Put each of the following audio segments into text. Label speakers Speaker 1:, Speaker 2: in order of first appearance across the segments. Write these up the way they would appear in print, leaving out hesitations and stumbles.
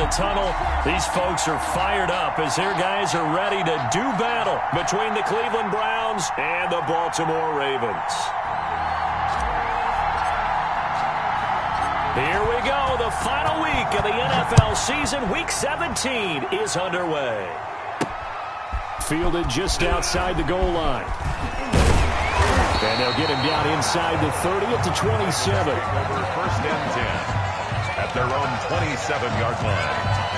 Speaker 1: the tunnel. These folks are fired up as their guys are ready to do battle between the Cleveland Browns and the Baltimore Ravens. Here we go. The final week of the NFL season. Week 17 is underway. Fielded just outside the goal line. And they'll get him down inside the 30 at the 27.
Speaker 2: First and 10 at their own 27-yard line.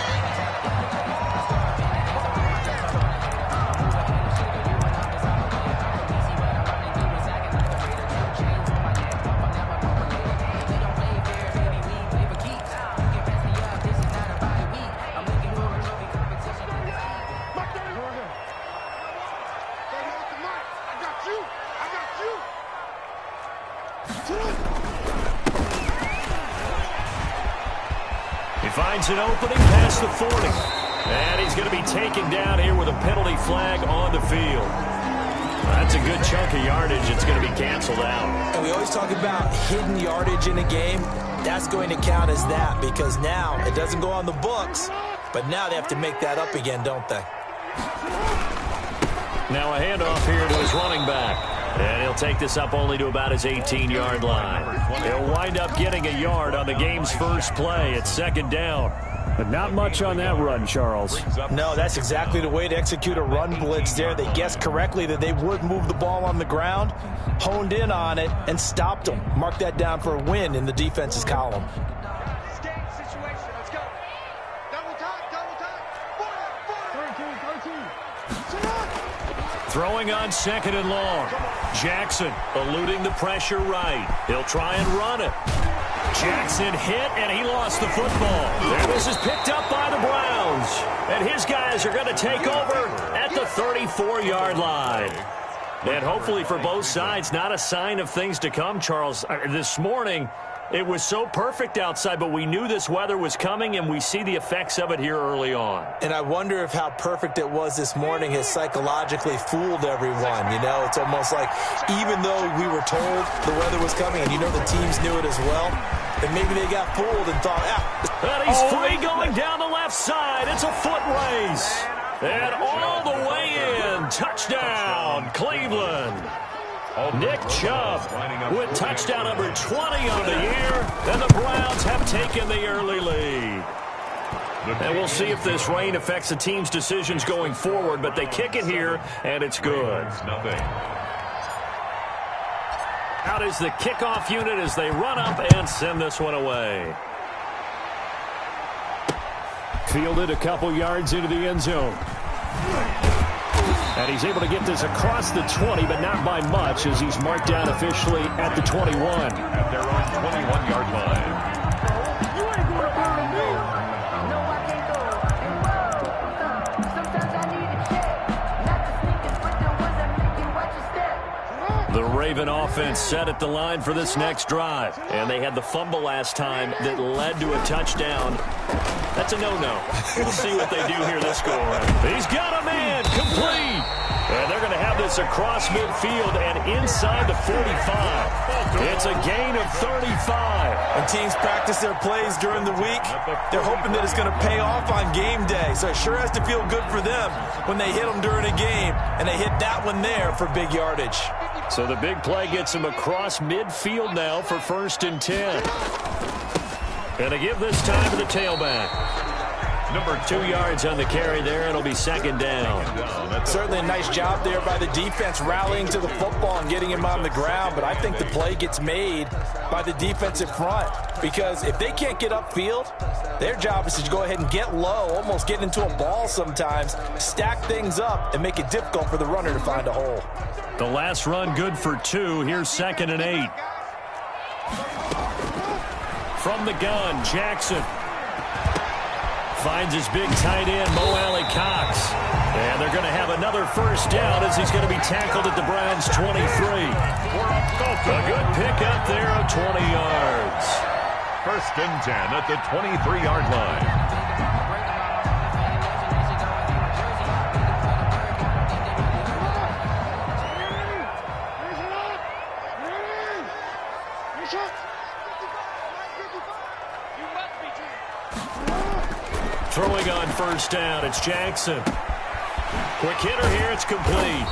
Speaker 1: Finds an opening past the 40. And he's going to be taken down here with a penalty flag on the field. That's a good chunk of yardage. It's going to be canceled out.
Speaker 3: And we always talk about hidden yardage in a game. That's going to count as that because now it doesn't go on the books, but now they have to make that up again, don't they?
Speaker 1: Now a handoff here to his running back. And he'll take this up only to about his 18-yard line. He'll wind up getting a yard on the game's first play. It's second down. But not much on that run, Charles.
Speaker 3: No, that's exactly the way to execute a run blitz there. They guessed correctly that they would move the ball on the ground, honed in on it, and stopped them. Mark that down for a win in the defense's column.
Speaker 1: Throwing on second and long. Jackson eluding the pressure right. He'll try and run it. Jackson hit, and he lost the football. And this is picked up by the Browns. And his guys are going to take over at the 34-yard line. And hopefully for both sides, not a sign of things to come, Charles. This morning, it was so perfect outside, but we knew this weather was coming, and we see the effects of it here early on.
Speaker 3: And I wonder if how perfect it was this morning has psychologically fooled everyone. You know, it's almost like even though we were told the weather was coming, and you know the teams knew it as well, that maybe they got fooled and thought,
Speaker 1: and he's free going down the left side. It's a foot race. And all the way in. Touchdown, Cleveland. Nick Chubb with touchdown number 20 on the year, and the Browns have taken the early lead. And we'll see if this rain affects the team's decisions going forward, but they kick it here, and it's good. Out is the kickoff unit as they run up and send this one away. Fielded a couple yards into the end zone. And he's able to get this across the 20, but not by much, as he's marked down officially at the 21.
Speaker 2: At their own 21-yard line.
Speaker 1: The Raven offense set at the line for this next drive. And they had the fumble last time that led to a touchdown. That's a no-no. We'll see what they do here this go-around. He's got a man, complete. And they're going to have this across midfield and inside the 45. It's a gain of 35.
Speaker 3: When teams practice their plays during the week, they're hoping that it's going to pay off on game day. So it sure has to feel good for them when they hit them during a game, and they hit that one there for big yardage.
Speaker 1: So the big play gets him across midfield now for 1st and 10. And to give this time to the tailback. Number 2 yards on the carry there. It'll be second down.
Speaker 3: Certainly a nice job there by the defense rallying to the football and getting him on the ground. But I think the play gets made by the defensive front. Because if they can't get upfield, their job is to go ahead and get low, almost get into a ball sometimes, stack things up, and make it difficult for the runner to find a hole.
Speaker 1: The last run good for 2. Here's 2nd and 8. From the gun, Jackson finds his big tight end, Mo Alley Cox. And they're going to have another first down as he's going to be tackled at the Browns' 23. A good pickup there of 20 yards.
Speaker 2: 1st and 10 at the 23-yard line.
Speaker 1: Throwing on first down, it's Jackson. Quick hitter here, it's complete.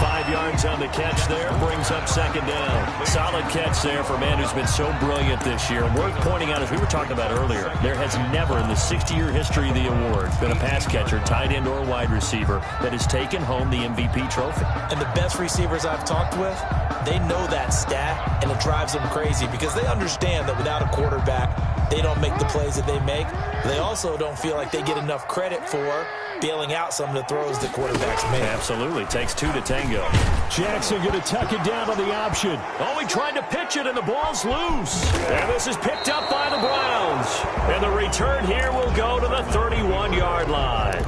Speaker 1: 5 yards on the catch there, brings up second down. Solid catch there for a man who's been so brilliant this year. Worth pointing out, as we were talking about earlier, there has never in the 60-year history of the award been a pass catcher, tight end, or wide receiver that has taken home the MVP trophy.
Speaker 3: And the best receivers I've talked with, they know that stat, and it drives them crazy because they understand that without a quarterback, they don't make the plays that they make. They also don't feel like they get enough credit for bailing out some of the throws the quarterbacks make.
Speaker 1: Absolutely. Takes two to tango. Jackson going to tuck it down on the option. Oh, he tried to pitch it, and the ball's loose. And this is picked up by the Browns. And the return here will go to the 31-yard line.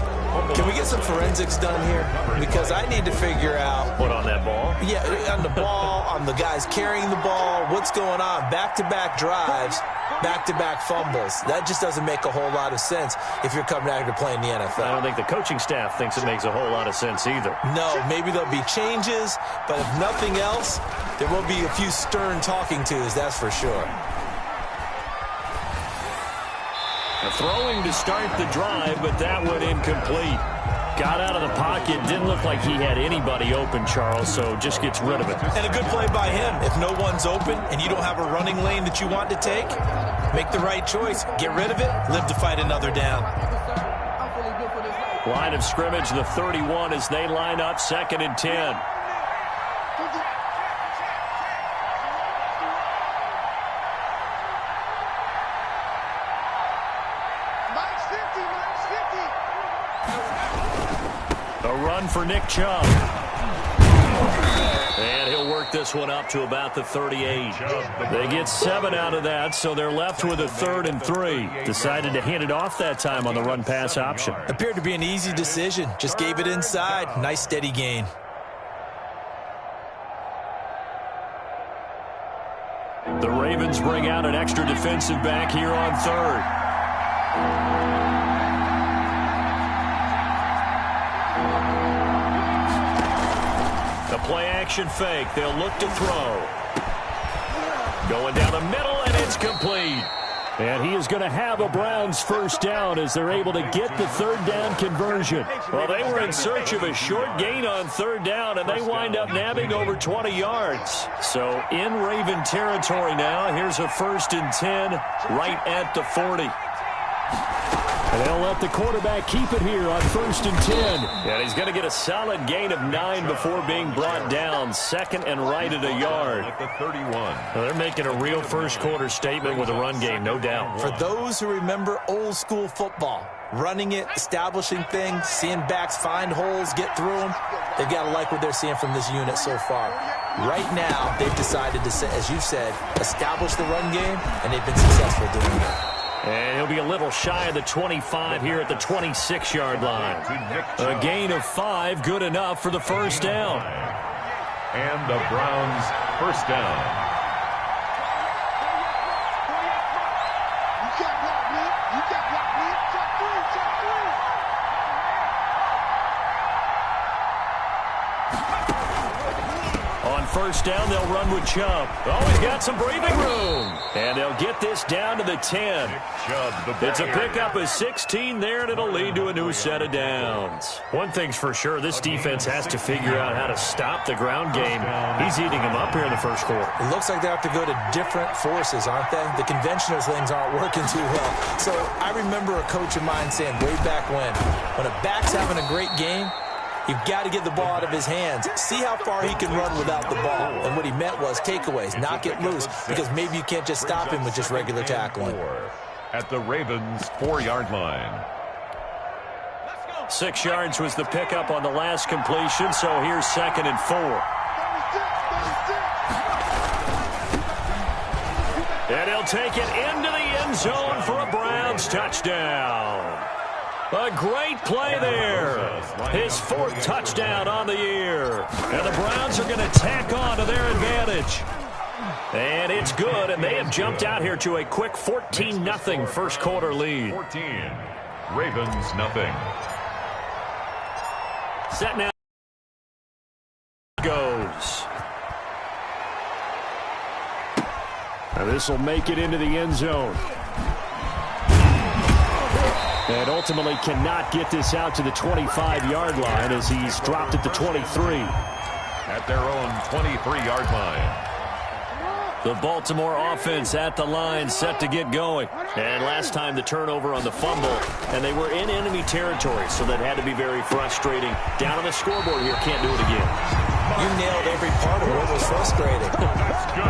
Speaker 3: Can we get some forensics done here? Because I need to figure out...
Speaker 1: What, on that ball?
Speaker 3: Yeah, on the ball, on the guys carrying the ball, what's going on. Back-to-back drives, back-to-back fumbles. That just doesn't make a whole lot of sense if you're coming out here to play in the NFL.
Speaker 1: I don't think the coaching staff thinks it makes a whole lot of sense either.
Speaker 3: No, maybe there'll be changes, but if nothing else, there will be a few stern talking tos, that's for sure.
Speaker 1: Throwing to start the drive, but that one incomplete. Got out of the pocket. Didn't look like he had anybody open, Charles, so just gets rid of it.
Speaker 3: And a good play by him. If no one's open and you don't have a running lane that you want to take, make the right choice. Get rid of it. Live to fight another down.
Speaker 1: Line of scrimmage, the 31 as they line up, 2nd and 10. For Nick Chubb. And he'll work this one up to about the 38. They get 7 out of that, so they're left with a 3rd and 3. Decided to hand it off that time on the run-pass option.
Speaker 3: Appeared to be an easy decision. Just gave it inside. Nice steady gain.
Speaker 1: The Ravens bring out an extra defensive back here on 3rd. Play-action fake. They'll look to throw. Going down the middle, and it's complete. And he is going to have a Browns first down as they're able to get the 3rd down conversion. Well, they were in search of a short gain on 3rd down, and they wind up nabbing over 20 yards. So in Raven territory now. Here's a 1st and 10 right at the 40. And they'll let the quarterback keep it here on 1st and 10. And he's going to get a solid gain of 9 before being brought down. 2nd and right at a yard.
Speaker 2: At the 31.
Speaker 1: Well, they're making a real first-quarter statement with a run game, no doubt.
Speaker 3: For those who remember old-school football, running it, establishing things, seeing backs find holes, get through them, they've got to like what they're seeing from this unit so far. Right now, they've decided to, as you said, establish the run game, and they've been successful doing it.
Speaker 1: And he'll be a little shy of the 25 here at the 26-yard line. A gain of 5, good enough for the first down.
Speaker 2: And the Browns first down.
Speaker 1: On first down, they'll run with Chubb. Oh, he's got some breathing room. And they'll get this down to the 10. It's a pickup of 16 there, and it'll lead to a new set of downs. One thing's for sure, this defense has to figure out how to stop the ground game. He's eating them up here in the first quarter.
Speaker 3: It looks like they have to go to different forces, aren't they? The conventional things aren't working too well. So I remember a coach of mine saying way back when a back's having a great game, you've got to get the ball out of his hands. See how far he can run without the ball. And what he meant was takeaways, knock it loose, because maybe you can't just stop him with just regular tackling.
Speaker 2: At the Ravens' 4-yard line.
Speaker 1: 6 yards was the pickup on the last completion, so here's 2nd and 4. And he'll take it into the end zone for a Browns touchdown. A great play there. His 4th touchdown on the year. And the Browns are going to tack on to their advantage. And it's good, and they have jumped out here to a quick 14-0 first quarter lead.
Speaker 2: 14. Ravens nothing.
Speaker 1: Set now goes. Now this will make it into the end zone. And ultimately cannot get this out to the 25-yard line as he's dropped at the 23.
Speaker 2: At their own 23-yard line.
Speaker 1: The Baltimore offense at the line, set to get going. And last time the turnover on the fumble, and they were in enemy territory, so that had to be very frustrating. Down on the scoreboard here, can't do it again.
Speaker 3: You nailed every part of what was frustrating.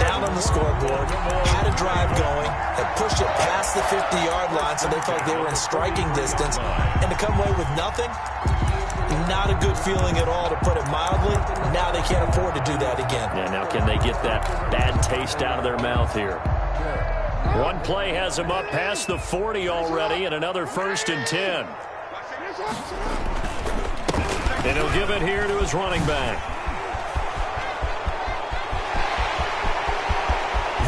Speaker 3: Down on the scoreboard, had a drive going, had pushed it past the 50-yard line, so they felt like they were in striking distance, and to come away with nothing, not a good feeling at all, to put it mildly. Now they can't afford to do that again.
Speaker 1: Yeah, now can they get that bad taste out of their mouth here? One play has him up past the 40 already, and another 1st and 10. And he'll give it here to his running back.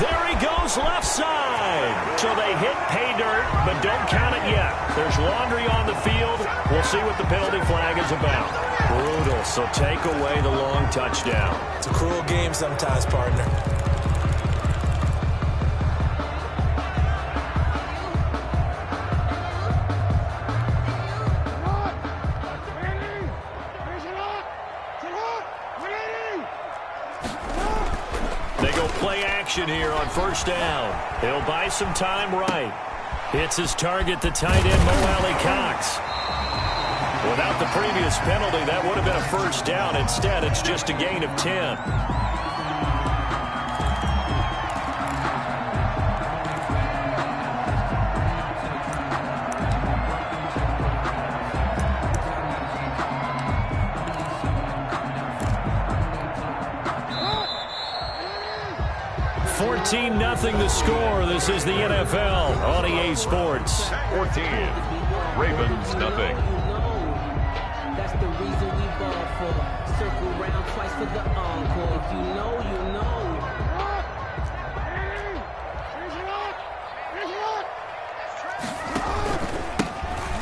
Speaker 1: There he goes, left side. So they hit pay dirt, but don't count it yet. There's laundry on the field. We'll see what the penalty flag is about. Brutal, so take away the long touchdown.
Speaker 3: It's a cruel game sometimes, partner.
Speaker 1: They go play action here on 1st down. He'll buy some time right. Hits his target, the tight end, Mo Alley-Cox. Without the previous penalty, that would have been a 1st down. Instead, it's just a gain of 10. Nothing the score. This is the NFL on EA Sports.
Speaker 2: 14. Ravens nothing.
Speaker 4: That's the reason we ball for. Circle round twice for the encore. If you know, you know.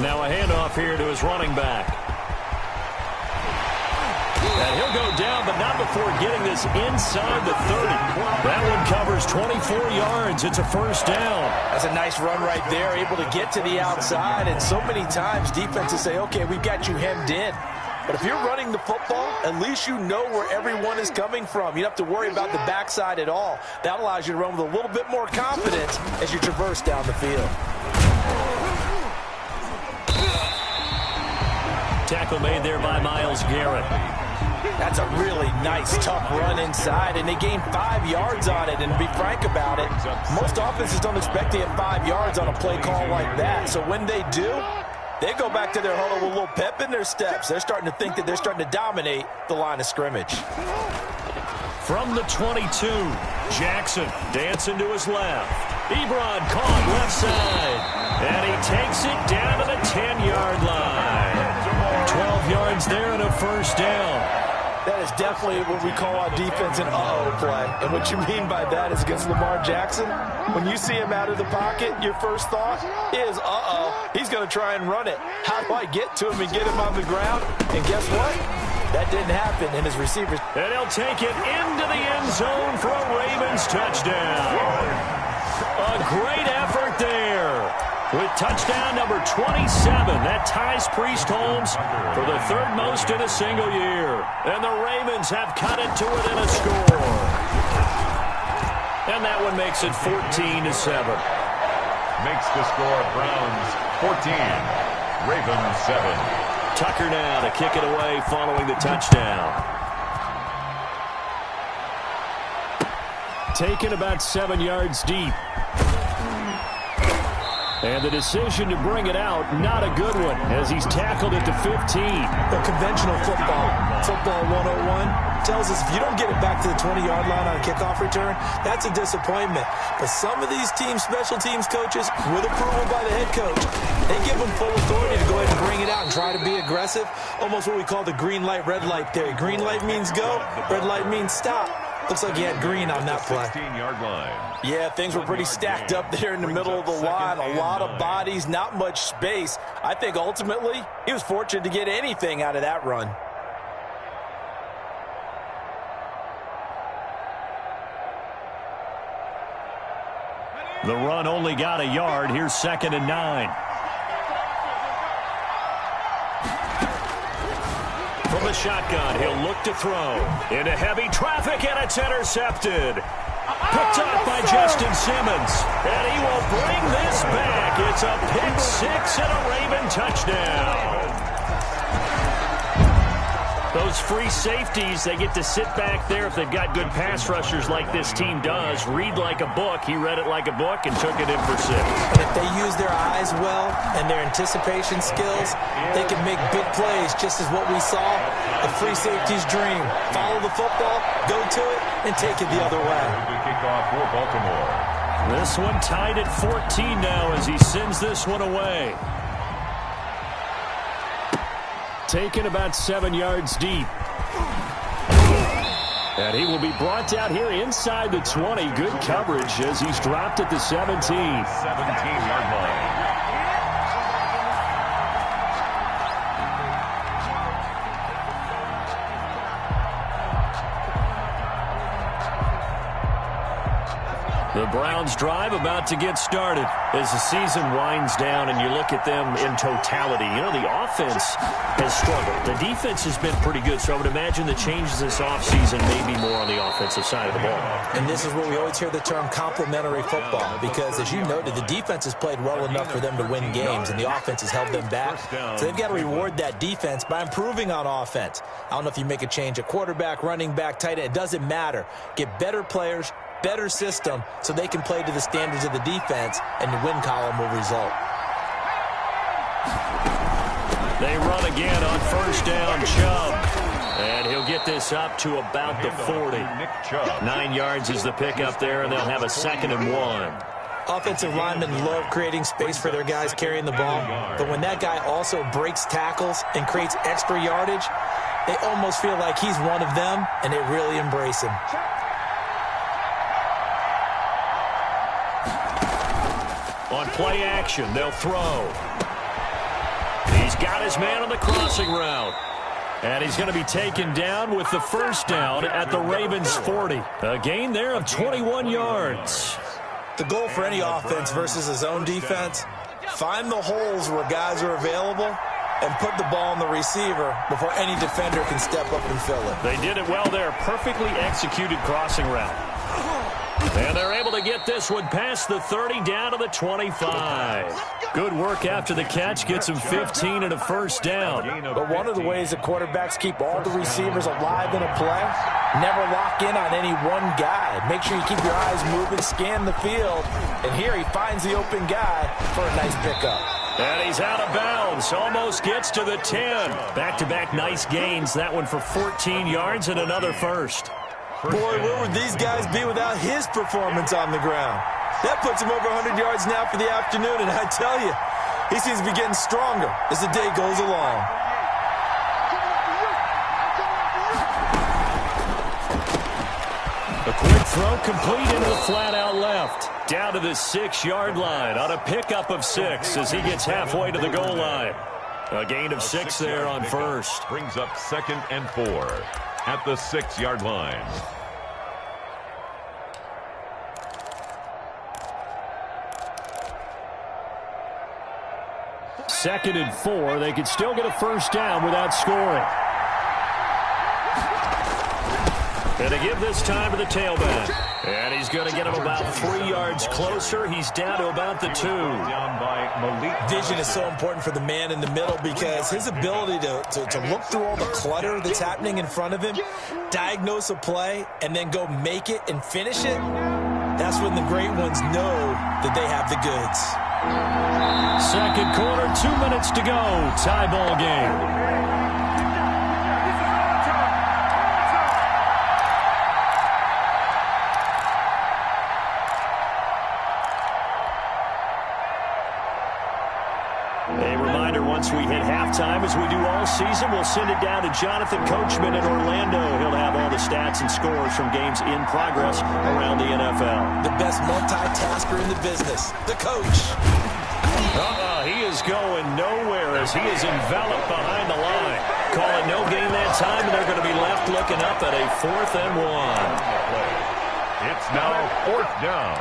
Speaker 1: Now a handoff here to his running back. And he'll go down, but not before getting this inside the 30. That one covers 24 yards. It's a 1st down.
Speaker 3: That's a nice run right there, able to get to the outside. And so many times defenses say, okay, we've got you hemmed in. But if you're running the football, at least you know where everyone is coming from. You don't have to worry about the backside at all. That allows you to run with a little bit more confidence as you traverse down the field.
Speaker 1: Tackle made there by Myles Garrett.
Speaker 3: That's a really nice, tough run inside, and they gained 5 yards on it. And to be frank about it, most offenses don't expect to get 5 yards on a play call like that. So when they do, they go back to their huddle with a little pep in their steps. They're starting to think that they're starting to dominate the line of scrimmage.
Speaker 1: From the 22, Jackson dancing to his left. Ebron caught left side, and he takes it down to the 10-yard line. 12 yards there and a 1st down.
Speaker 3: That is definitely what we call on defense an uh-oh play. And what you mean by that is against Lamar Jackson, when you see him out of the pocket, your first thought is, uh-oh, he's going to try and run it. How do I get to him and get him on the ground? And guess what? That didn't happen, and his receivers.
Speaker 1: And he'll take it into the end zone for a Ravens touchdown. A great effort there. With touchdown number 27, that ties Priest Holmes for the 3rd most in a single year. And the Ravens have cut it to within a score. And that one makes it 14-7.
Speaker 2: Makes the score Browns 14, Ravens 7.
Speaker 1: Tucker now to kick it away following the touchdown. Taken about 7 yards deep. And the decision to bring it out, not a good one, as he's tackled at the 15.
Speaker 3: The conventional football 101, tells us if you don't get it back to the 20-yard line on a kickoff return, that's a disappointment. But some of these special teams coaches, with approval by the head coach, they give them full authority to go ahead and bring it out and try to be aggressive. Almost what we call the green light, red light theory. Green light means go, red light means stop. Looks like he had green on that play.
Speaker 2: 16-yard line.
Speaker 3: Yeah, things were pretty stacked up there in the middle of the line. A lot of bodies, not much space. I think ultimately he was fortunate to get anything out of that run.
Speaker 1: The run only got a yard. Here's 2nd and 9. From the shotgun, he'll look to throw. Into heavy traffic, and it's intercepted. Picked up by Justin Simmons. And he will bring this back. It's a pick six and a Raven touchdown. Those free safeties, they get to sit back there if they've got good pass rushers like this team does. Read like a book. He read it like a book and took it in for six.
Speaker 3: And if they use their eyes well and their anticipation skills, they can make big plays, just as what we saw. The free safety's dream. Follow the football, go to it, and take it the other way.
Speaker 2: Good kickoff for Baltimore.
Speaker 1: This one tied at 14 now as he sends this one away. Taken about 7 yards deep. And he will be brought down here inside the 20. Good coverage as he's dropped at the 17.
Speaker 2: 17-yard line.
Speaker 1: The Browns drive about to get started as the season winds down and you look at them in totality. You know, the offense has struggled. The defense has been pretty good, so I would imagine the changes this offseason may be more on the offensive side of the ball.
Speaker 3: And this is where we always hear the term complementary football because, as you noted, the defense has played well enough for them to win games, and the offense has held them back. So they've got to reward that defense by improving on offense. I don't know if you make a change at quarterback, running back, tight end. It doesn't matter. Get better players, better system, so they can play to the standards of the defense, and the win column will result.
Speaker 1: They run again on first down, Chubb. And he'll get this up to about the 40. 9 yards is the pickup there, and they'll have a 2nd and 1.
Speaker 3: Offensive linemen love creating space for their guys carrying the ball, but when that guy also breaks tackles and creates extra yardage, they almost feel like he's one of them, and they really embrace him.
Speaker 1: On play action, they'll throw. He's got his man on the crossing route. And he's going to be taken down with the first down at the Ravens' 40. A gain there of 21 yards.
Speaker 3: The goal for any offense versus his own defense, find the holes where guys are available and put the ball on the receiver before any defender can step up and fill it.
Speaker 1: They did it well there. Perfectly executed crossing route. And they're able to get this one past the 30 down to the 25. Good work after the catch. Gets him 15 and a first down.
Speaker 3: But one of the ways that quarterbacks keep all the receivers alive in a play, never lock in on any one guy. Make sure you keep your eyes moving, scan the field. And here he finds the open guy for a nice pickup.
Speaker 1: And he's out of bounds. Almost gets to the 10. Back-to-back nice gains. That one for 14 yards and another first.
Speaker 3: Boy, where would these guys be without his performance on the ground? That puts him over 100 yards now for the afternoon, and I tell you, he seems to be getting stronger as the day goes along.
Speaker 1: A quick throw complete into the flat out left. Down to the 6-yard line on a pickup of 6 as he gets halfway to the goal line. A gain of 6 there on first.
Speaker 2: Brings up 2nd and 4 at the 6-yard line.
Speaker 1: Second and 4. They could still get a first down without scoring. And they give this time to the tailback. And he's going to get him about 3 yards closer. He's down to about the 2.
Speaker 3: Vision is so important for the man in the middle because his ability to look through all the clutter that's happening in front of him, diagnose a play, and then go make it and finish it, that's when the great ones know that they have the goods.
Speaker 1: Second quarter, 2 minutes to go. Tie ball game. Once we hit halftime, as we do all season, we'll send it down to Jonathan Coachman in Orlando. He'll have all the stats and scores from games in progress around the NFL.
Speaker 3: The best multitasker in the business, the coach.
Speaker 1: He is going nowhere as he is enveloped behind the line. Calling no gain that time, and they're going to be left looking up at a 4th and 1.
Speaker 2: It's now 4th down.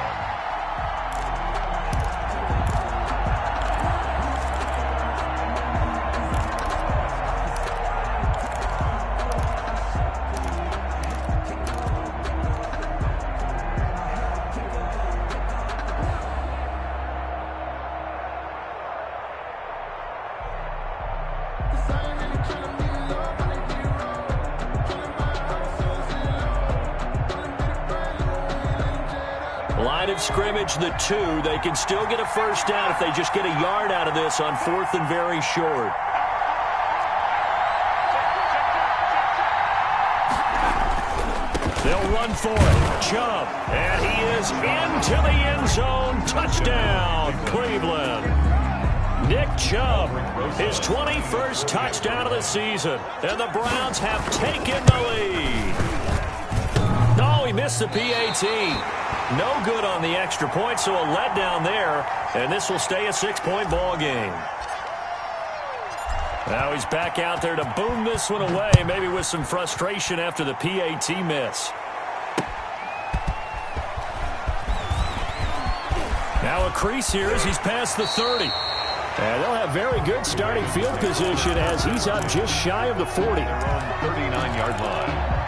Speaker 1: Line of scrimmage, the 2. They can still get a first down if they just get a yard out of this on 4th and very short. They'll run for it. Chubb. And he is into the end zone. Touchdown, Cleveland. Nick Chubb, his 21st touchdown of the season. And the Browns have taken the lead. No, he missed the PAT. No good on the extra point, so a letdown there. And this will stay a 6-point ball game. Now he's back out there to boom this one away, maybe with some frustration after the PAT miss. Now a crease here as he's past the 30. And they'll have very good starting field position as he's up just shy of the 40.
Speaker 2: 39-yard line.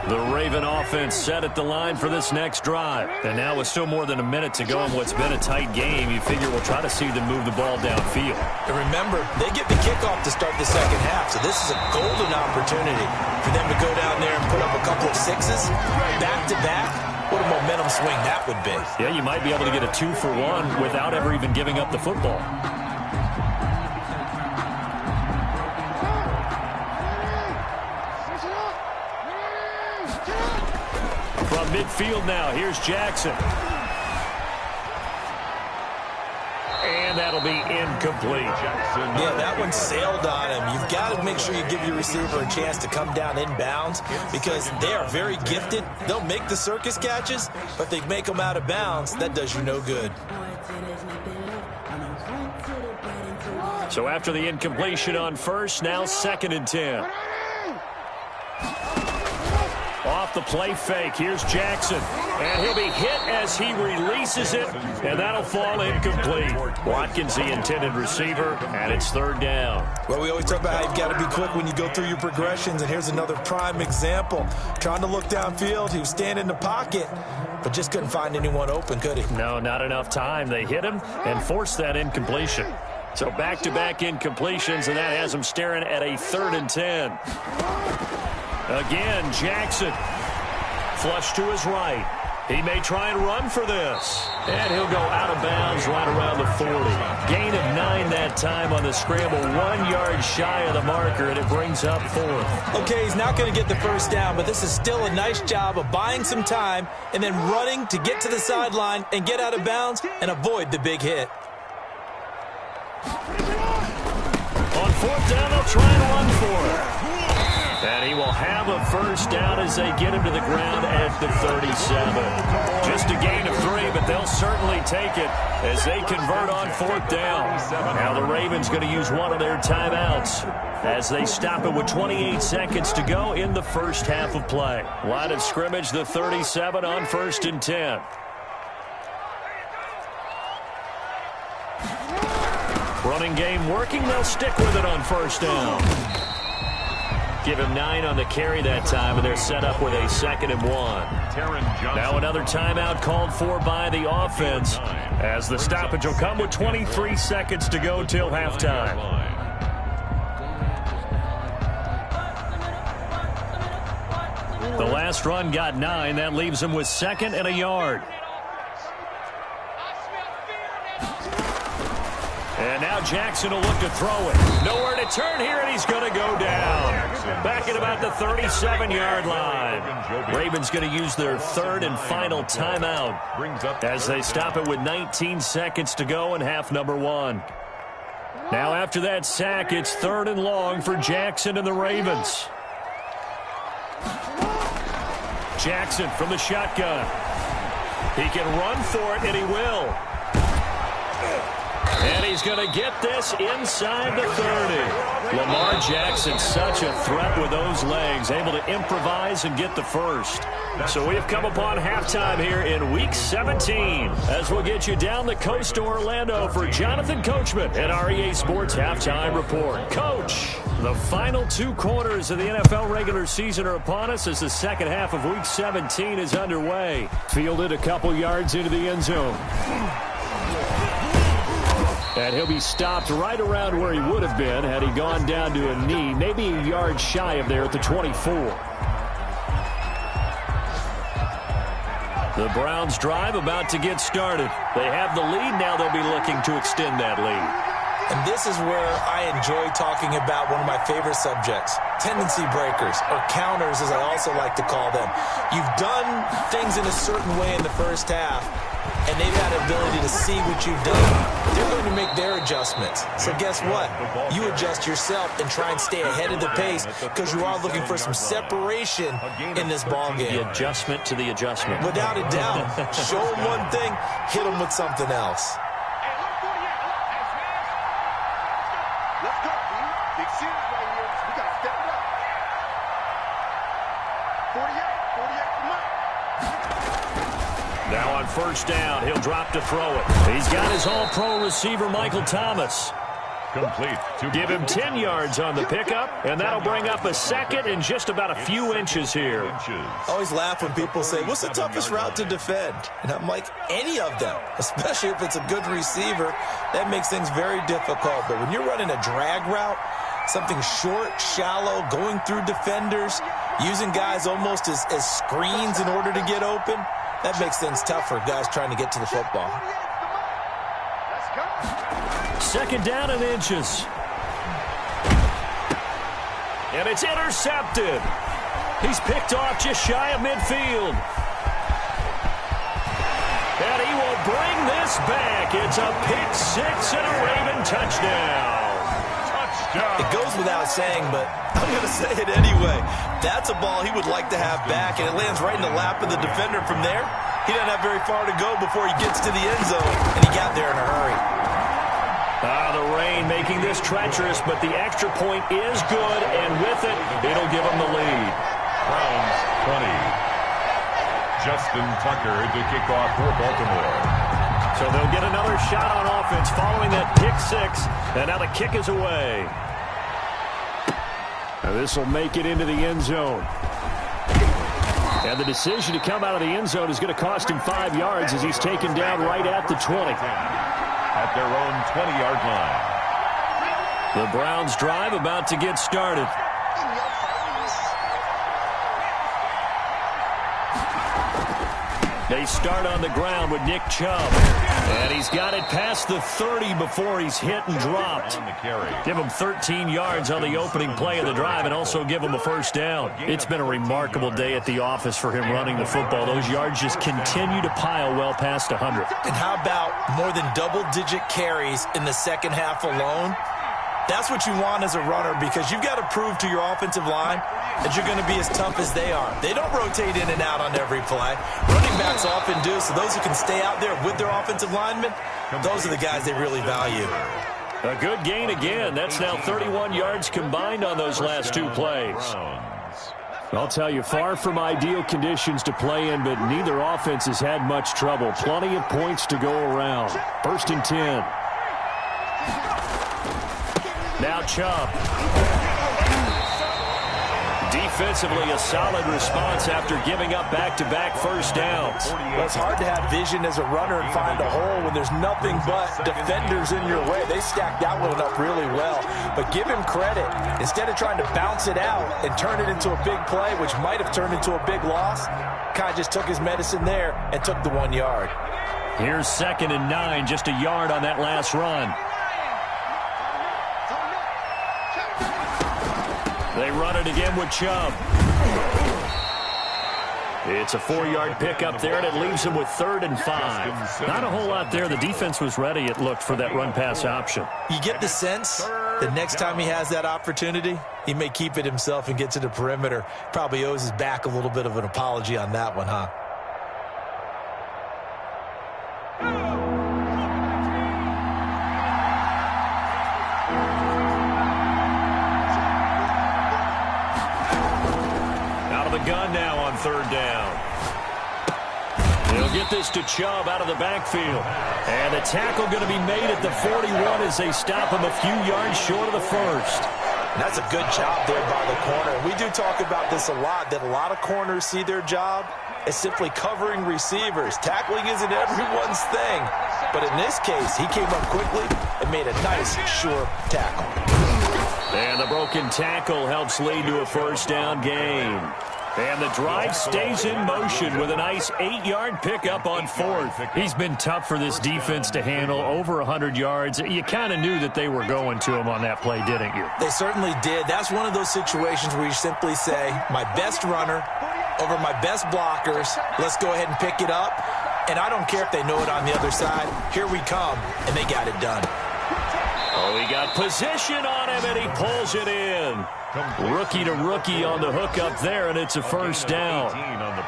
Speaker 1: The Raven offense set at the line for this next drive. And now with still more than a minute to go in what's been a tight game, you figure we'll try to see them move the ball downfield.
Speaker 3: And remember, they get the kickoff to start the second half, so this is a golden opportunity for them to go down there and put up a couple of sixes back-to-back. What a momentum swing that would be.
Speaker 1: Yeah, you might be able to get a 2-for-1 without ever even giving up the football. From midfield now, here's Jackson. And that'll be incomplete.
Speaker 3: Yeah, that one sailed on him. You've got to make sure you give your receiver a chance to come down inbounds because they are very gifted. They'll make the circus catches, but they make them out of bounds. That does you no good.
Speaker 1: So after the incompletion on first, now 2nd and 10. Off the play fake, here's Jackson. And he'll be hit as he releases it, and that'll fall incomplete. Watkins, the intended receiver, and it's 3rd down.
Speaker 3: Well, we always talk about how you've got to be quick when you go through your progressions, and here's another prime example. Trying to look downfield, he was standing in the pocket, but just couldn't find anyone open, could he?
Speaker 1: No, not enough time. They hit him and forced that incompletion. So back-to-back incompletions, and that has him staring at a 3rd and 10. Again, Jackson. Flush to his right. He may try and run for this. And he'll go out of bounds right around the 40. Gain of 9 that time on the scramble. 1 yard shy of the marker, and it brings up 4th.
Speaker 3: Okay, he's not going to get the first down, but this is still a nice job of buying some time and then running to get to the sideline and get out of bounds and avoid the big hit.
Speaker 1: On 4th down, they'll try and run for it. And he will have a first down as they get him to the ground at the 37. Just a gain of 3, but they'll certainly take it as they convert on 4th down. Now the Ravens going to use one of their timeouts as they stop it with 28 seconds to go in the first half of play. Line of scrimmage, the 37 on 1st and 10. Running game working. They'll stick with it on 1st down. Give him 9 on the carry that time, and they're set up with a 2nd and 1. Now another timeout called for by the offense as the stoppage will come with 23 seconds to go till halftime. The last run got 9. That leaves him with 2nd and a yard. And now Jackson will look to throw it. Nowhere to turn here, and he's going to go down. Back at about the 37-yard line. Ravens going to use their 3rd and final timeout as they stop it with 19 seconds to go in half number 1. Now after that sack, it's 3rd and long for Jackson and the Ravens. Jackson from the shotgun. He can run for it, and he will. And he's going to get this inside the 30. Lamar Jackson, such a threat with those legs, able to improvise and get the first. So we have come upon halftime here in Week 17 as we'll get you down the coast to Orlando for Jonathan Coachman at our EA Sports Halftime Report. Coach, the final 2 quarters of the NFL regular season are upon us as the second half of Week 17 is underway. Fielded a couple yards into the end zone. And he'll be stopped right around where he would have been had he gone down to a knee, maybe a yard shy of there at the 24. The Browns drive about to get started. They have the lead. Now they'll be looking to extend that lead.
Speaker 3: And this is where I enjoy talking about one of my favorite subjects, tendency breakers, or counters as I also like to call them. You've done things in a certain way in the first half, and they've had the ability to see what you've done. They're going to make their adjustments. So guess what? You adjust yourself and try and stay ahead of the pace because you are looking for some separation in this ballgame.
Speaker 1: The adjustment to the adjustment.
Speaker 3: Without a doubt. Show them one thing, hit them with something else.
Speaker 1: Now on first down, he'll drop to throw it. He's got his all-pro receiver, Michael Thomas.
Speaker 2: Complete.
Speaker 1: Give him 10 yards on the pickup, and that'll bring up a second in just about a few inches here.
Speaker 3: I always laugh when people say, what's the toughest route to defend? And I'm like, any of them, especially if it's a good receiver. That makes things very difficult. But when you're running a drag route, something short, shallow, going through defenders, using guys almost as screens in order to get open, that makes things tough for guys trying to get to the football.
Speaker 1: Second down and inches. And it's intercepted. He's picked off just shy of midfield. And he will bring this back. It's a pick six and a Raven touchdown.
Speaker 3: It goes without saying, but I'm going to say it anyway. That's a ball he would like to have back, and it lands right in the lap of the defender from there. He doesn't have very far to go before he gets to the end zone, and he got there in a hurry.
Speaker 1: The rain making this treacherous, but the extra point is good, and with it, it'll give him the lead.
Speaker 2: Browns 20. Justin Tucker to kick off for Baltimore.
Speaker 1: So they'll get another shot on offense following that pick six, and now the kick is away. Now this will make it into the end zone. And the decision to come out of the end zone is going to cost him 5 yards as he's taken down right at the 20.
Speaker 2: At their own 20-yard line.
Speaker 1: The Browns drive about to get started. They start on the ground with Nick Chubb. And he's got it past the 30 before he's hit and dropped. Give him 13 yards on the opening play of the drive and also give him a first down. It's been a remarkable day at the office for him running the football. Those yards just continue to pile well past 100.
Speaker 3: And how about more than double-digit carries in the second half alone? That's what you want as a runner because you've got to prove to your offensive line that you're going to be as tough as they are. They don't rotate in and out on every play. Running backs often do, so those who can stay out there with their offensive linemen, those are the guys they really value.
Speaker 1: A good gain again. That's now 31 yards combined on those last two plays. I'll tell you, far from ideal conditions to play in, but neither offense has had much trouble. Plenty of points to go around. First and 10. Now Chubb. Defensively, a solid response after giving up back-to-back first downs.
Speaker 3: Well, it's hard to have vision as a runner and find a hole when there's nothing but defenders in your way. They stacked that one up really well. But give him credit. Instead of trying to bounce it out and turn it into a big play, which might have turned into a big loss, kind of just took his medicine there and took the 1 yard.
Speaker 1: Here's 2nd and 9, just a yard on that last run. They run it again with Chubb. It's a 4-yard pickup there, and it leaves him with 3rd and 5. Not a whole lot there. The defense was ready, it looked, for that run-pass option.
Speaker 3: You get the sense that next time he has that opportunity, he may keep it himself and get to the perimeter. Probably owes his back a little bit of an apology on that one, huh?
Speaker 1: Gun now on 3rd down. They'll get this to Chubb out of the backfield. And the tackle going to be made at the 41 as they stop him a few yards short of the first.
Speaker 3: And that's a good job there by the corner. We do talk about this a lot, that a lot of corners see their job as simply covering receivers. Tackling isn't everyone's thing. But in this case, he came up quickly and made a nice, sure tackle.
Speaker 1: And the broken tackle helps lead to a first down gain. And the drive stays in motion with a nice 8-yard pickup on fourth. He's been tough for this defense to handle, over 100 yards. You kind of knew that they were going to him on that play, didn't you?
Speaker 3: They certainly did. That's one of those situations where you simply say, my best runner over my best blockers. Let's go ahead and pick it up. And I don't care if they know it on the other side. Here we come, and they got it done.
Speaker 1: Oh, he got position on him, and he pulls it in. Rookie to rookie on the hook up there, and it's a first down.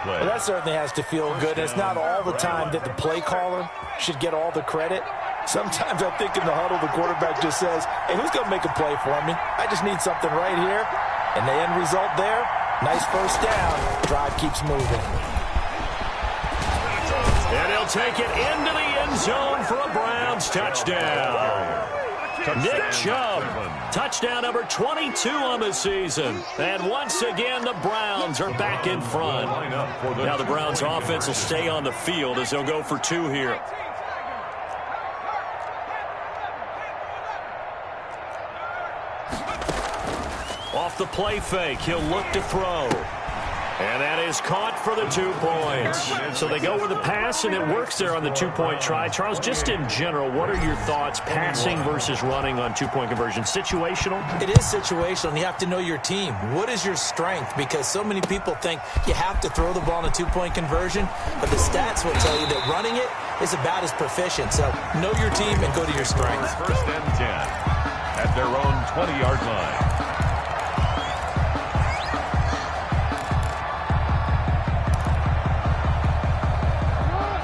Speaker 3: Well, that certainly has to feel good. It's not all the time that the play caller should get all the credit. Sometimes I think in the huddle, the quarterback just says, hey, who's going to make a play for me? I just need something right here. And the end result there, nice first down. Drive keeps moving.
Speaker 1: And he'll take it into the end zone for a Browns touchdown. Nick Chubb, touchdown number 22 on the season. And once again, the Browns are back in front. Now the Browns offense will stay on the field as they'll go for 2 here. Off the play fake, he'll look to throw. And that is caught for the 2 points. So they go with the pass, and it works there on the 2-point try. Charles, just in general, what are your thoughts passing versus running on 2-point conversion? Situational?
Speaker 3: It is situational, and you have to know your team. What is your strength? Because so many people think you have to throw the ball in a 2-point conversion, but the stats will tell you that running it is about as proficient. So know your team and go to your strengths.
Speaker 2: First and 10 at their own 20-yard line.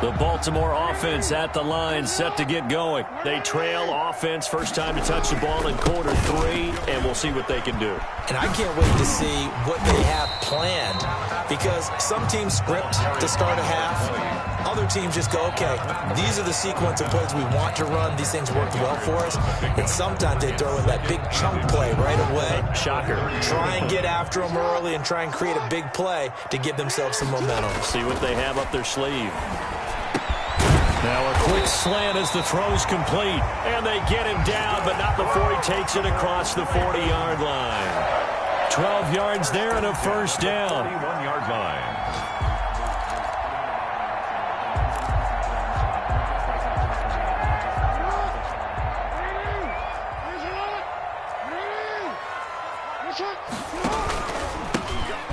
Speaker 1: The Baltimore offense at the line, set to get going. They trail offense, first time to touch the ball in quarter 3, and we'll see what they can do.
Speaker 3: And I can't wait to see what they have planned, because some teams script to start a half. Other teams just go, okay, these are the sequence of plays we want to run. These things work well for us. And sometimes they throw in that big chunk play right away.
Speaker 1: Shocker.
Speaker 3: Try and get after them early and try and create a big play to give themselves some momentum.
Speaker 1: See what they have up their sleeve. Now a quick slant as the throw's complete. And they get him down, but not before he takes it across the 40-yard line. 12 yards there and a first down.
Speaker 2: 41-yard line.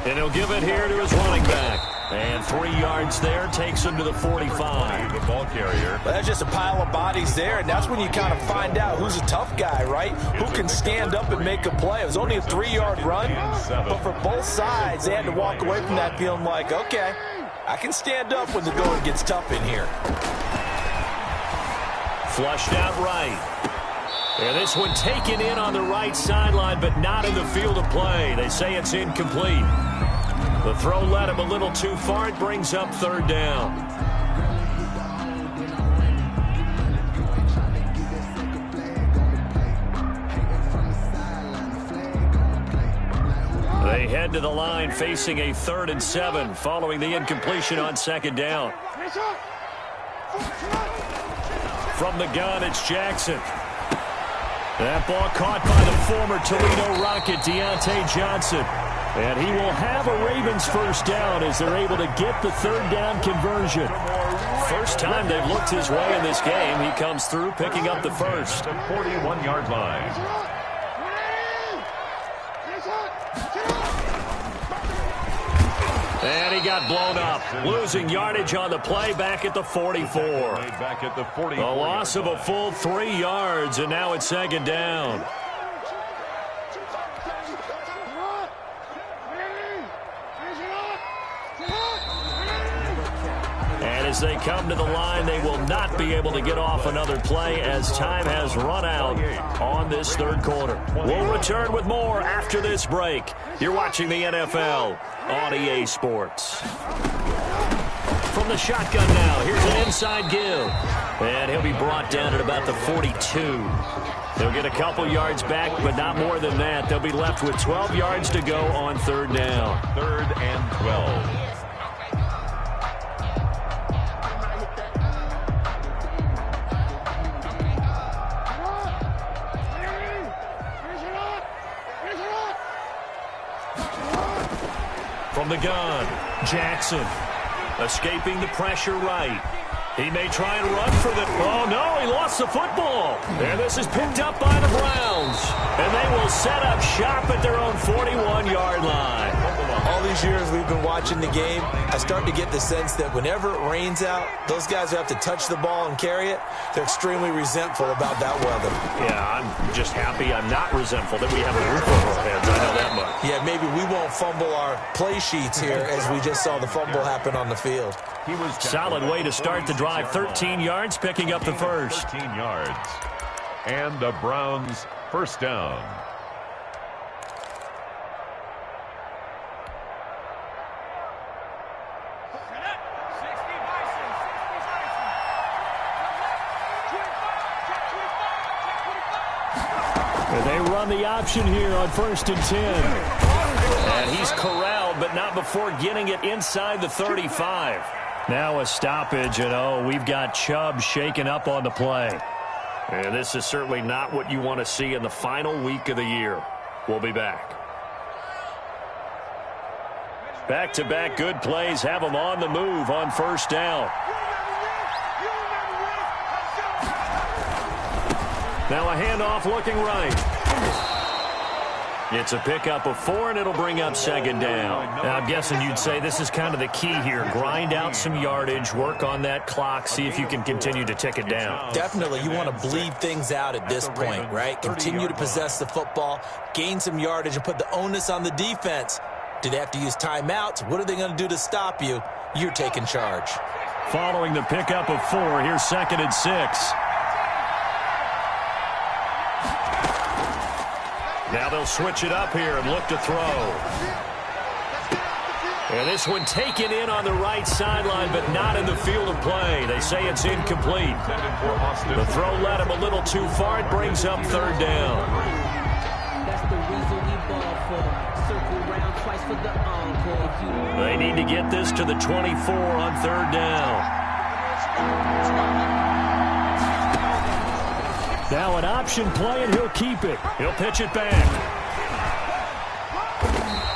Speaker 1: And he'll give it here to his running back. And 3 yards there takes him to the 45.
Speaker 2: The ball carrier.
Speaker 3: But that's just a pile of bodies there, and that's when you kind of find out who's a tough guy, right? Who can stand up and make a play. It was only a 3-yard run, but for both sides, they had to walk away from that feeling like, okay, I can stand up when the going gets tough in here.
Speaker 1: Flushed out right. And this one taken in on the right sideline, but not in the field of play. They say it's incomplete. The throw led him a little too far. It brings up third down. They head to the line facing a 3rd and 7 following the incompletion on second down. From the gun, it's Jackson. That ball caught by the former Toledo Rocket, Deontay Johnson. And he will have a Ravens first down as they're able to get the 3rd down conversion. First time they've looked his way in this game. He comes through picking up the first.
Speaker 2: The 41-yard line.
Speaker 1: And he got blown up, losing yardage on the play back at the 44.
Speaker 2: Back at the 44.
Speaker 1: A loss of a full 3 yards, and now it's second down. And as they come to the line, they will not be able to get off another play as time has run out on this 3rd quarter. We'll return with more after this break. You're watching the NFL on EA Sports. From the shotgun now, here's an inside give. And he'll be brought down at about the 42. They'll get a couple yards back, but not more than that. They'll be left with 12 yards to go on 3rd down.
Speaker 2: 3rd and 12.
Speaker 1: From the gun, Jackson escaping the pressure right. He may try and run for the... Oh, no, he lost the football. And this is picked up by the Browns. And they will set up shop at their own 41-yard line.
Speaker 3: All these years we've been watching the game, I start to get the sense that whenever it rains out, those guys who have to touch the ball and carry it, they're extremely resentful about that weather.
Speaker 1: Yeah, I'm just happy I'm not resentful that we have a roof over our heads. I know that much.
Speaker 3: Yeah, maybe we won't fumble our play sheets here as we just saw the fumble happen on the field.
Speaker 1: Solid way to start the drive. 13 yards, picking up the first.
Speaker 2: 13 yards. And the Browns first down.
Speaker 1: And they run the option here on 1st and 10. And he's corralled, but not before getting it inside the 35. Now a stoppage, and we've got Chubb shaken up on the play. And this is certainly not what you want to see in the final week of the year. We'll be back. Back-to-back good plays have them on the move on 1st down. Now a handoff looking right. It's a pickup of 4, and it'll bring up 2nd down. Now, I'm guessing you'd say this is kind of the key here. Grind out some yardage, work on that clock, see if you can continue to tick it down.
Speaker 3: Definitely. You want to bleed things out at this point, right? Continue to possess the football, gain some yardage, and put the onus on the defense. Do they have to use timeouts? What are they going to do to stop you? You're taking charge.
Speaker 1: Following the pickup of 4, here's 2nd and 6. Now they'll switch it up here and look to throw. And this one taken in on the right sideline, but not in the field of play. They say it's incomplete. The throw led him a little too far. It brings up 3rd down.
Speaker 4: That's the reason we ball for. Circle round twice for the encore.
Speaker 1: They need to get this to the 24 on 3rd down. Now an option play, and he'll keep it. He'll pitch it back.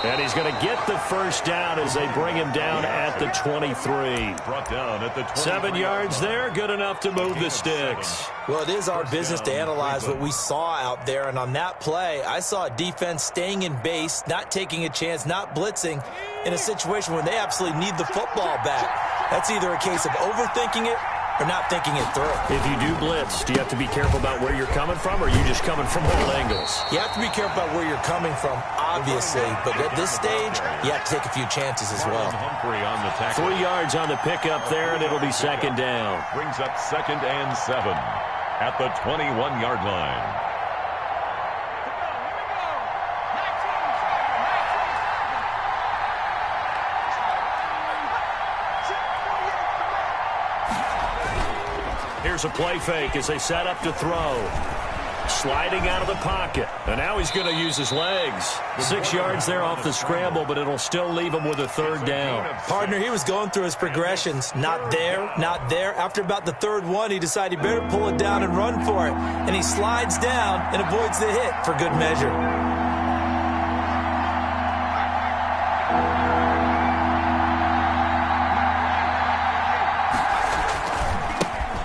Speaker 1: And he's going to get the 1st down as they bring him down at the 23.
Speaker 2: Brought down at the 23.
Speaker 1: 7 yards there, good enough to move the sticks.
Speaker 3: Well, it is our business to analyze what we saw out there, and on that play, I saw a defense staying in base, not taking a chance, not blitzing, in a situation where they absolutely need the football back. That's either a case of overthinking it or not thinking it through.
Speaker 1: If you do blitz, do you have to be careful about where you're coming from, or are you just coming from all angles?
Speaker 3: You have to be careful about where you're coming from, obviously, but at this stage, you have to take a few chances as well.
Speaker 2: Humphrey on the tackle.
Speaker 1: 3 yards on the pickup there, and it'll be 2nd down.
Speaker 2: Brings up 2nd and 7 at the 21-yard line.
Speaker 1: Here's a play fake as they set up to throw. Sliding out of the pocket. And now he's going to use his legs. 6 yards there off the scramble, but it'll still leave him with a 3rd down.
Speaker 3: Partner, he was going through his progressions. Not there, not there. After about the 3rd one, he decided he better pull it down and run for it. And he slides down and avoids the hit for good measure.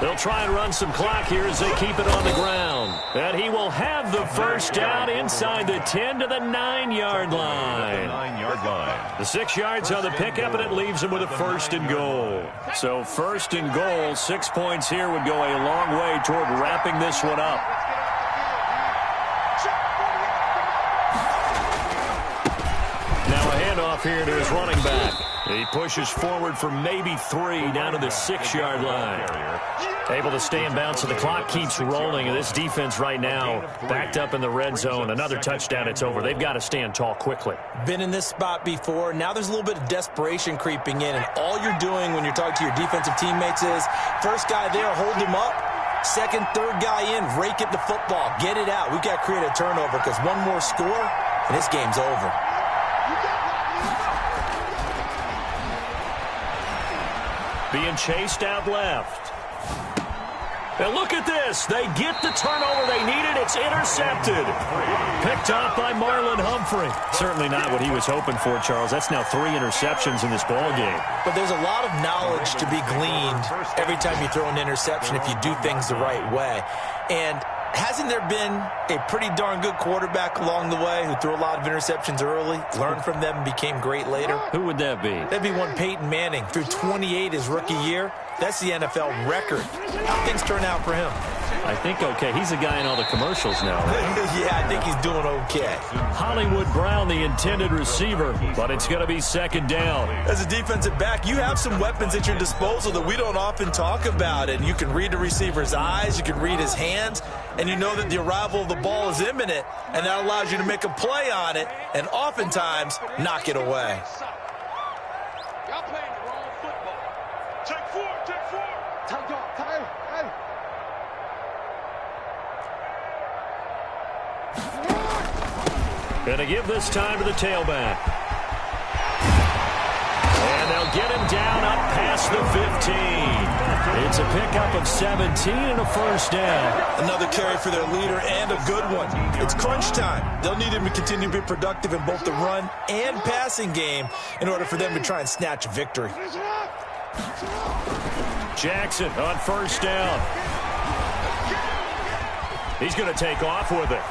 Speaker 1: They'll try and run some clock here as they keep it on the ground. And he will have the 1st down inside the 10 to the 9-yard line.
Speaker 2: 9-yard line.
Speaker 1: The 6 yards on the pickup, and it leaves him with a 1st and goal. So 1st and goal, 6 points here would go a long way toward wrapping this one up. Now a handoff here to his running back. He pushes forward for maybe 3 down to the 6-yard line. Able to stay in bounds, so the clock keeps rolling. And this defense right now backed up in the red zone. Another touchdown, it's over. They've got to stand tall quickly.
Speaker 3: Been in this spot before. Now there's a little bit of desperation creeping in. And all you're doing when you're talking to your defensive teammates is, first guy there, hold him up. Second, third guy in, rake at the football. Get it out. We've got to create a turnover because one more score, and this game's over. Being chased out left.
Speaker 1: And look at this. They get the turnover they needed. It's intercepted. Picked off by Marlon Humphrey. Certainly not what he was hoping for, Charles. That's now 3 interceptions in this ball game.
Speaker 3: But there's a lot of knowledge to be gleaned every time you throw an interception if you do things the right way. And hasn't there been a pretty darn good quarterback along the way who threw a lot of interceptions early, learned from them, and became great later?
Speaker 1: Who would that be?
Speaker 3: That'd be one Peyton Manning. Threw 28 his rookie year. That's the NFL record. How things turn out for him?
Speaker 1: I think okay. He's a guy in all the commercials now.
Speaker 3: Yeah, I think he's doing okay.
Speaker 1: Hollywood Brown, the intended receiver, but it's going to be 2nd down.
Speaker 3: As a defensive back, you have some weapons at your disposal that we don't often talk about. And you can read the receiver's eyes, you can read his hands, and you know that the arrival of the ball is imminent, and that allows you to make a play on it and oftentimes knock it away.
Speaker 5: Y'all playing the wrong football. Take 4, take 4. Hey.
Speaker 1: Gonna give this time to the tailback. And they'll get him down up past the 15. It's a pickup of 17 and a 1st down.
Speaker 3: Another carry for their leader and a good one. It's crunch time. They'll need him to continue to be productive in both the run and passing game in order for them to try and snatch a victory.
Speaker 1: Jackson on 1st down. He's going to take off with it.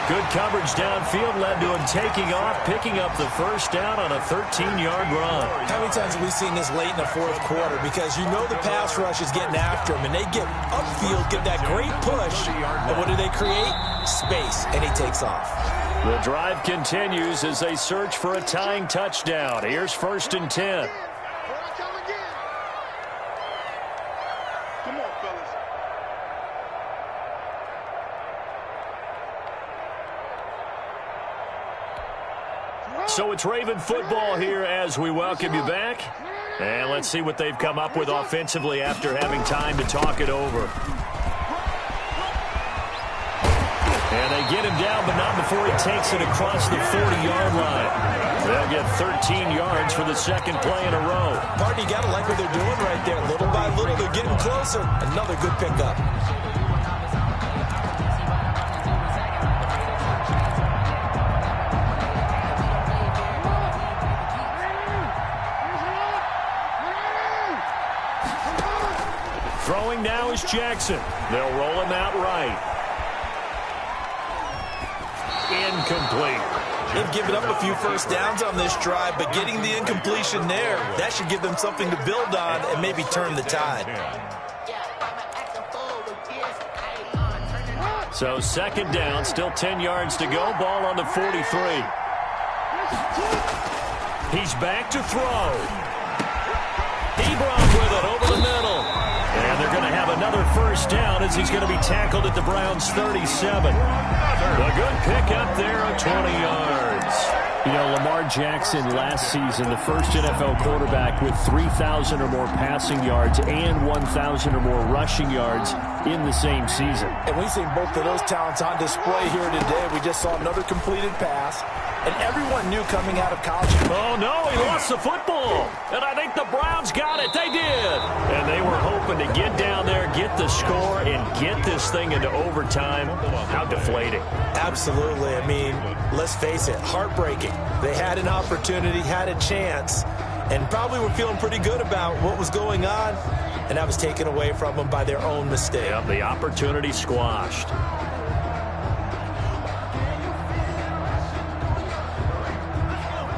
Speaker 1: Good coverage downfield led to him taking off, picking up the 1st down on a 13-yard run.
Speaker 3: How many times have we seen this late in the 4th quarter? Because you know the pass rush is getting after him, and they get upfield, get that great push, and what do they create? Space, and he takes off.
Speaker 1: The drive continues as they search for a tying touchdown. Here's 1st and 10.
Speaker 5: Come on, fellas.
Speaker 1: So it's Raven football here as we welcome you back. And let's see what they've come up with offensively after having time to talk it over. And they get him down, but not before he takes it across the 40-yard line. They'll get 13 yards for the 2nd play in a row.
Speaker 3: Pardon, you got to like what they're doing right there. Little by little, they're getting closer. Another good pickup.
Speaker 1: Throwing now is Jackson. They'll roll him out right. Incomplete.
Speaker 3: They've given up a few 1st downs on this drive, but getting the incompletion there, that should give them something to build on and maybe turn the tide.
Speaker 1: So 2nd down, still 10 yards to go. Ball on the 43. He's back to throw. Ebron with it over the middle. And they're going to have another 1st down as he's going to be tackled at the Browns' 37. A good pickup there of 20 yards. You know, Lamar Jackson last season, the first NFL quarterback with 3,000 or more passing yards and 1,000 or more rushing yards in the same season.
Speaker 3: And we've seen both of those talents on display here today. We just saw another completed pass. And everyone knew coming out of college.
Speaker 1: Oh, no, he lost the football. And I think the Browns got it. They did. And they were hoping to get down there, get the score, and get this thing into overtime. How deflating.
Speaker 3: Absolutely. I mean, let's face it, heartbreaking. They had an opportunity, had a chance, and probably were feeling pretty good about what was going on, and that was taken away from them by their own mistake.
Speaker 1: Yep, the opportunity squashed.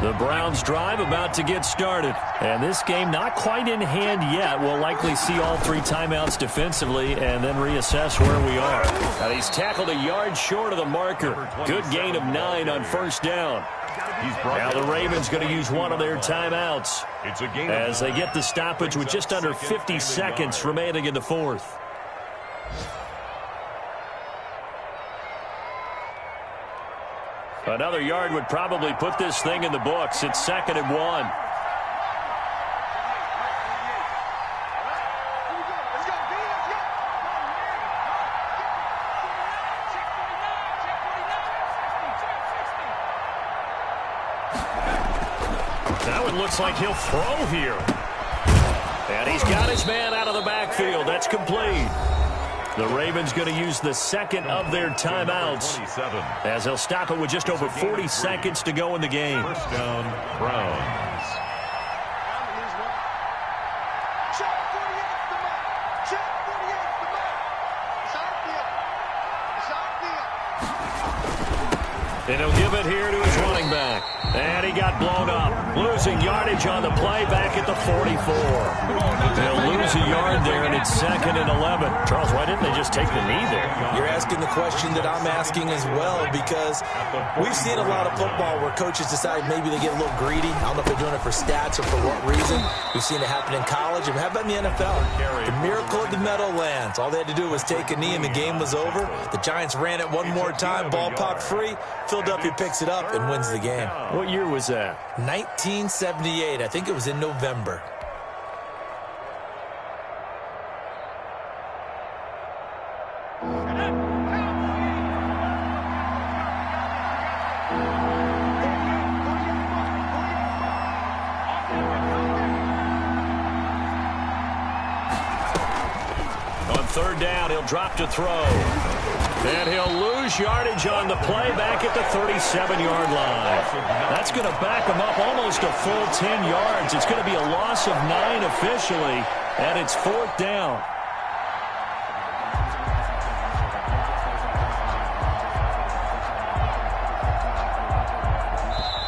Speaker 1: The Browns drive about to get started. And this game not quite in hand yet. We'll likely see all 3 timeouts defensively and then reassess where we are. And he's tackled a yard short of the marker. Good gain of 9 on 1st down. Now the Ravens going to use one of their timeouts as they get the stoppage with just under 50 seconds remaining in the 4th. Another yard would probably put this thing in the books. It's 2nd and 1. That one looks like he'll throw here. And he's got his man out of the backfield. That's complete. The Ravens going to use the second of their timeouts as they'll stop it with just over 40 seconds to go in the game.
Speaker 2: First down, Browns.
Speaker 1: And he'll give it here to his running back. And he got blown up. Losing yardage on the play back at the 44. They'll lose a yard there, and it's 2nd and 11. Charles, why didn't they just take the knee there?
Speaker 3: You're asking the question that I'm asking as well, because we've seen a lot of football where coaches decide maybe they get a little greedy. I don't know if they're doing it for stats or for what reason. We've seen it happen in college. And how about in the NFL? The miracle of the Meadowlands. All they had to do was take a knee, and the game was over. The Giants ran it one more time. Ball popped free. Philadelphia picks it up and wins the game.
Speaker 1: What year was that?
Speaker 3: 1978. I think it was in November.
Speaker 1: On 3rd down, he'll drop to throw. And he'll lose yardage on the play back at the 37-yard line. That's going to back him up almost a full 10 yards. It's going to be a loss of 9 officially, and it's 4th down.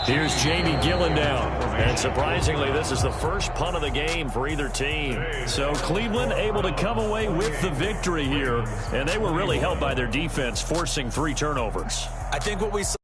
Speaker 1: Here's Jamie Gillen down. And surprisingly, this is the first punt of the game for either team. So Cleveland able to come away with the victory here. And they were really helped by their defense, forcing 3 turnovers.
Speaker 3: I think what we saw